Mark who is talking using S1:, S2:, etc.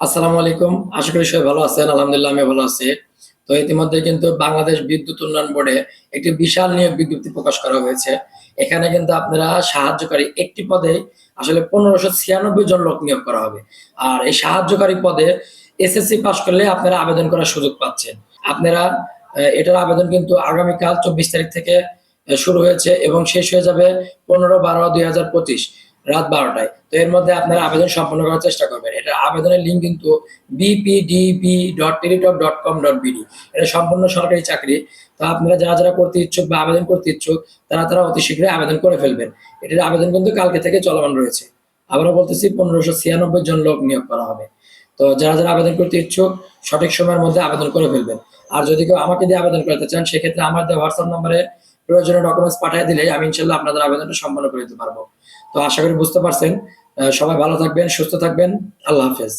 S1: আসসালামু আলাইকুম। আশা করি সবাই ভালো আছেন। আলহামদুলিল্লাহ আমি ভালো আছি। তো ইতিমধ্যে কিন্তু বাংলাদেশ বিদ্যুৎ উন্নয়ন বোর্ডে একটি বিশাল নিয়োগ বিজ্ঞপ্তি প্রকাশ করা হয়েছে। এখানে কিন্তু আপনারা সাহায্যকারী একটি পদে আসলে ১৫৯৬ জন লোক নিয়োগ করা হবে। আর এই সাহায্যকারী পদে এসএসসি পাস করলে আপনারা আবেদন করার সুযোগ পাচ্ছেন। আপনারা এটার আবেদন কিন্তু আগামীকাল ২৪ তারিখ থেকে শুরু হয়েছে এবং শেষ হয়ে যাবে ১৫/১২/২০২৫ রাত ১২টায়। তো এর মধ্যে আপনারা আবেদন সম্পন্ন করার চেষ্টা করবেন। এটার আবেদনের লিঙ্ক কিন্তু bpdb.teletalk.com.bd। এটা সম্পূর্ণ সরকারি চাকরি। তো আপনারা যারা করতে ইচ্ছুক বা আবেদন করতে ইচ্ছুক তারা অতি শীঘ্রই আবেদন করে ফেলবেন। এটার আবেদন কিন্তু কালকে থেকে চলমান রয়েছে। আবারও বলতেছি ১৫৯৬ জন লোক নিয়োগ করা হবে। তো যারা আবেদন করতে ইচ্ছুক সঠিক সময়ের মধ্যে আবেদন করে ফেলবেন। আর যদি কেউ আমাকে দিয়ে আবেদন করাতে চান সেক্ষেত্রে আমার দেওয়া হোয়াটসঅ্যাপ নম্বরে প্রয়োজনীয় ডকুমেন্টস পাঠিয়ে দিলেই আমি ইনশাআল্লাহ আপনাদের আবেদনটা সম্পন্ন করে দিতে পারবো। তো আশা করি বুঝতে পারছেন। সবাই ভালো থাকবেন, সুস্থ থাকবেন। আল্লাহ হাফেজ।